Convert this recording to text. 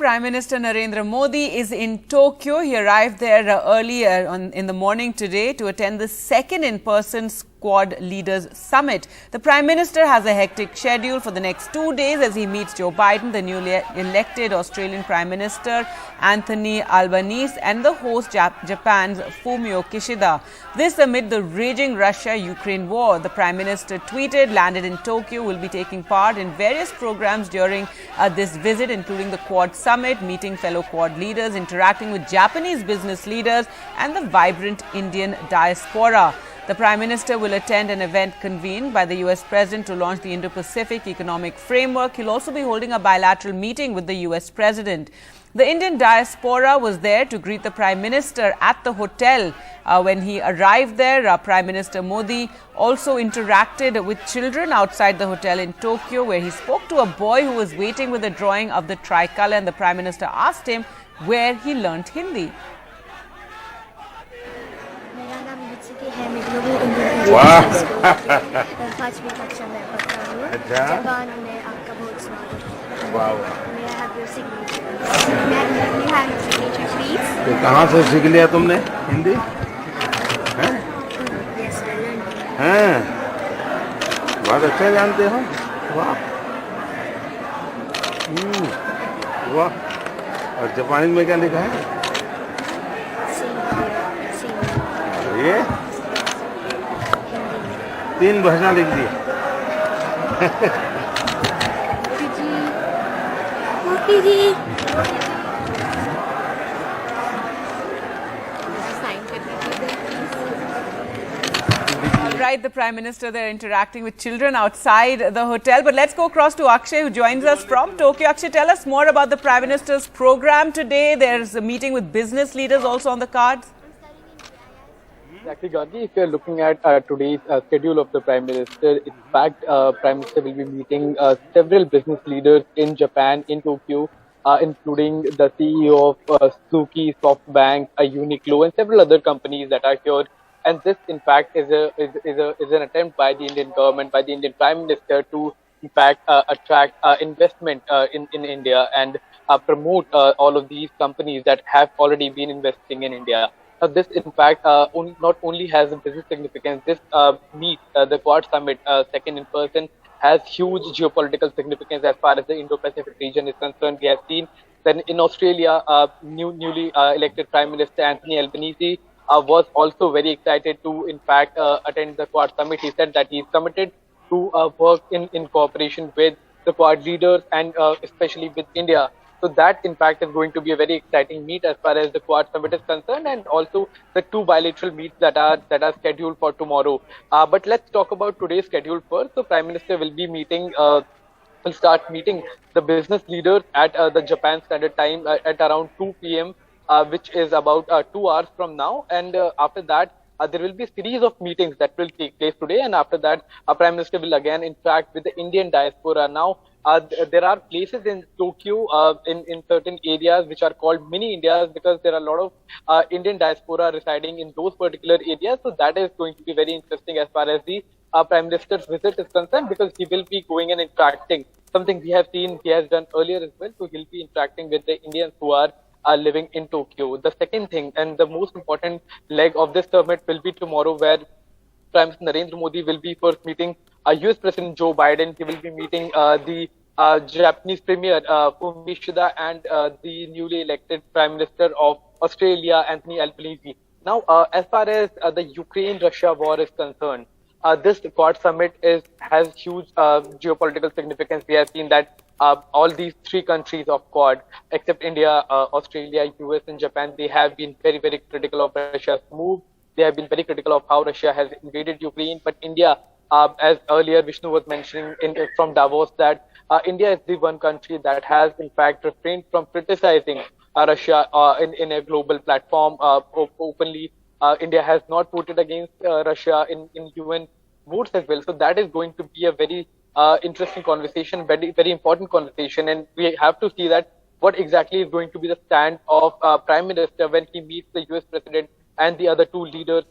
Prime Minister Narendra Modi is in Tokyo. He arrived there earlier in the morning today to attend the second in-person Quad Leaders Summit. The Prime Minister has a hectic schedule for the next 2 days as he meets Joe Biden, the newly elected Australian Prime Minister Anthony Albanese, and the host Japan's Fumio Kishida. This amid the raging Russia-Ukraine war. The Prime Minister tweeted, landed in Tokyo, will be taking part in various programs during this visit, including the Quad Summit, meeting fellow Quad leaders, interacting with Japanese business leaders and the vibrant Indian diaspora. The Prime Minister will attend an event convened by the US President to launch the Indo-Pacific Economic Framework. He'll also be holding a bilateral meeting with the US President. The Indian diaspora was there to greet the Prime Minister at the hotel. When he arrived there, Prime Minister Modi also interacted with children outside the hotel in Tokyo, where he spoke to a boy who was waiting with a drawing of the tricolour, and the Prime Minister asked him where he learnt Hindi. वाह तो कहाँ से सीख लिया तुमने हिंदी? हैं? बहुत अच्छा जानते हो? वाह वाह। और जापानी में क्या लिखा है? ये 3 भाषा लिख दी। Right, the Prime Minister there interacting with children outside the hotel. But let's go across to Akshay, who joins us from Tokyo. Akshay, tell us more about the Prime Minister's program today. There's a meeting with business leaders also on the cards. Exactly, Gargi. If you're looking at today's schedule of the Prime Minister, in fact, Prime Minister will be meeting several business leaders in Japan, in Tokyo, including the CEO of Suzuki, SoftBank, Uniqlo, and several other companies that are here. And this, in fact, is an attempt by the Indian government, by the Indian Prime Minister, to in fact attract investment in India and promote all of these companies that have already been investing in India. This, in fact, not only has a business significance, this the Quad Summit, second in person, has huge geopolitical significance as far as the Indo-Pacific region is concerned. We have seen that in Australia, newly elected Prime Minister Anthony Albanese was also very excited to, in fact, attend the Quad Summit. He said that he is committed to work in cooperation with the Quad leaders and especially with India. So that, in fact, is going to be a very exciting meet as far as the Quad Summit is concerned, and also the 2 bilateral meets that are scheduled for tomorrow. But let's talk about today's schedule first. So Prime Minister will be meeting, will start meeting the business leaders at the Japan Standard Time at around 2 p.m., which is about 2 hours from now. And after that, there will be a series of meetings that will take place today, and after that, Prime Minister will again interact with the Indian diaspora. Now, there are places in Tokyo, in certain areas which are called mini Indias, because there are a lot of Indian diaspora residing in those particular areas. So that is going to be very interesting as far as the Prime Minister's visit is concerned, because he will be going and interacting. Something we have seen he has done earlier as well. So he'll be interacting with the Indians who are living in Tokyo. The second thing and the most important leg of this summit will be tomorrow, where Prime Minister Narendra Modi will be first meeting US President Joe Biden. He will be meeting the Japanese Premier Fumio Kishida and the newly elected Prime Minister of Australia, Anthony Albanese. Now, as far as the Ukraine-Russia war is concerned, this Quad Summit has huge geopolitical significance. We have seen that all these 3 countries of Quad, except India, Australia, US, and Japan, they have been very, very critical of Russia's move. They have been very critical of how Russia has invaded Ukraine. But India, as earlier Vishnu was mentioning from Davos, that India is the one country that has, in fact, refrained from criticizing Russia in a global platform openly. India has not voted against Russia in UN votes as well. So that is going to be a very interesting conversation, very, very important conversation. And we have to see that what exactly is going to be the stand of Prime Minister when he meets the US President and the other 2 leaders